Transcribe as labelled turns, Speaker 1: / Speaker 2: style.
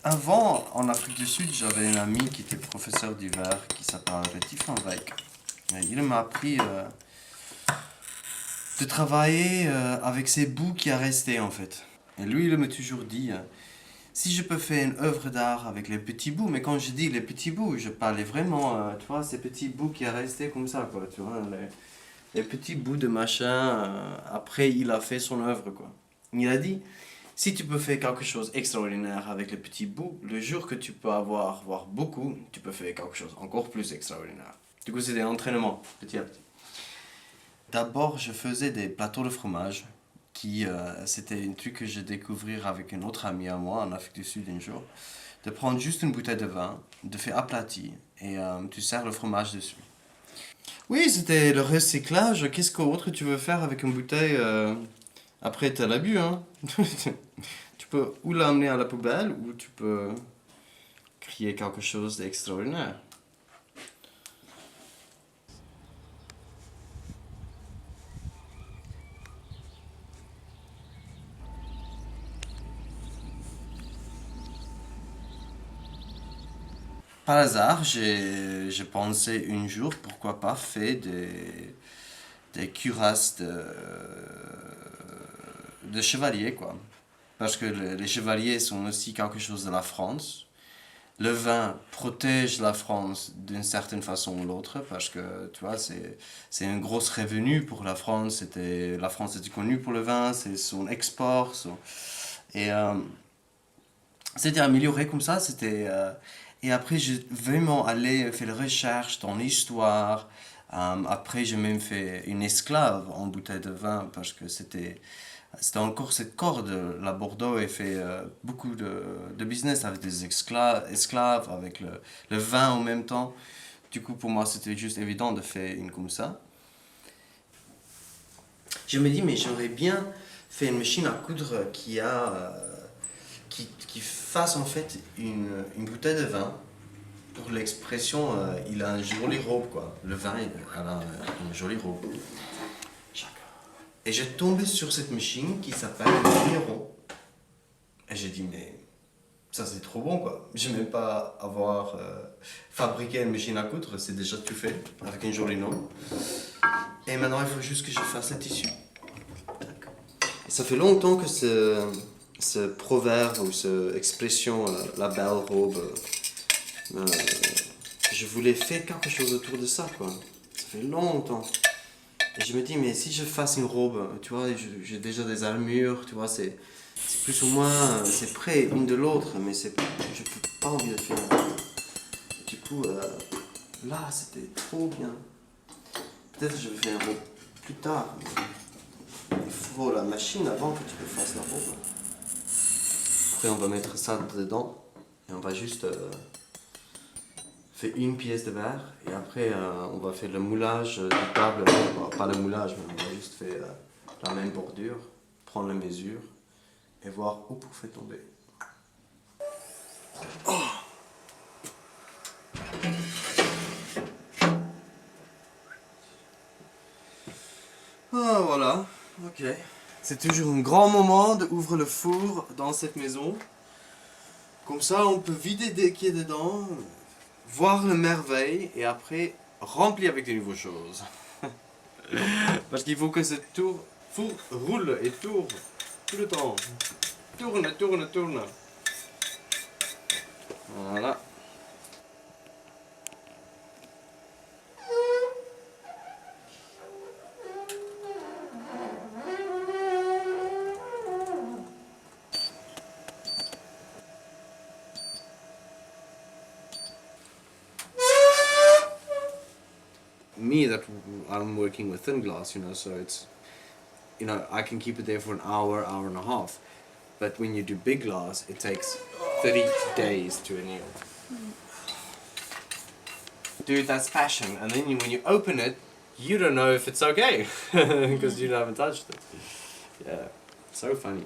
Speaker 1: Avant, en Afrique du Sud, j'avais un ami qui était professeur d'hiver qui s'appelle Retief van Wyk. Et il m'a appris de travailler avec ces bouts qui a resté en fait. Et lui, il m'a toujours dit, si je peux faire une œuvre d'art avec les petits bouts, mais quand je dis les petits bouts, je parlais vraiment, tu vois, ces petits bouts qui a resté comme ça, quoi, tu vois, les petits bouts de machin, après il a fait son œuvre, quoi. Il a dit, si tu peux faire quelque chose d'extraordinaire avec les petits bouts, le jour que tu peux voir beaucoup, tu peux faire quelque chose encore plus extraordinaire. Du coup, c'était un entraînement, petit à petit. D'abord, je faisais des plateaux de fromage, c'était un truc que j'ai découvert avec un autre ami à moi en Afrique du Sud un jour. De prendre juste une bouteille de vin, de faire aplati, et tu sers le fromage dessus. Oui, c'était le recyclage. Qu'est-ce qu'autre tu veux faire avec une bouteille après tu l'as bu, hein? Tu peux ou l'amener à la poubelle ou tu peux créer quelque chose d'extraordinaire. Par hasard, j'ai pensé un jour, pourquoi pas faire des cuirasses de chevaliers, quoi. Parce que les chevaliers sont aussi quelque chose de la France. Le vin protège la France d'une certaine façon ou l'autre parce que tu vois c'est un gros revenu pour la France. La France était connue pour le vin, c'est son export et c'était amélioré comme ça. Et après j'ai vraiment allé faire des recherches dans l'histoire. Après j'ai même fait une esclave en bouteille de vin parce que c'était encore cette corde. La Bordeaux a fait beaucoup de business avec des esclaves, avec le vin en même temps. Du coup, pour moi, c'était juste évident de faire une comme ça. Je me dis, mais j'aurais bien fait une machine à coudre qui fasse en fait une bouteille de vin. Pour l'expression, il a une jolie robe, quoi. Le vin, il a une jolie robe. Et j'ai tombé sur cette machine qui s'appelle le Vigneron. Et j'ai dit, mais ça c'est trop bon, quoi. Je n'aime même pas avoir fabriqué une machine à coudre, c'est déjà tout fait, avec un joli nom. Et maintenant il faut juste que je fasse le tissu. Et ça fait longtemps que ce proverbe ou cette expression, la belle robe, je voulais faire quelque chose autour de ça, quoi. Ça fait longtemps. Et je me dis, mais si je fasse une robe, tu vois, j'ai déjà des armures, tu vois, c'est plus ou moins, c'est près une de l'autre, mais je n'ai pas envie de faire. Du coup, là, c'était trop bien. Peut-être que je vais faire une robe plus tard, mais il faut la machine avant que tu fasses la robe. Après, on va mettre ça dedans, et on va juste faire une pièce de verre, et après, on va faire le moulage du table, pas le moulage, mais on va juste faire la même bordure, prendre les mesures, et voir où pour faire tomber. Oh. Ah voilà, ok. C'est toujours un grand moment d'ouvrir le four dans cette maison. Comme ça, on peut vider dès qu'il y a dedans, voir le merveille, et après, remplir avec de nouvelles choses. Parce qu'il faut que ce four roule et tourne tout le temps. Tourne. Voilà. Me, that I'm working with thin glass, so I can keep it there for an hour and a half. But when you do big glass, it takes 30 days to anneal. Dude, that's passion. And then when you open it, you don't know if it's okay because you haven't touched it. Yeah, so funny.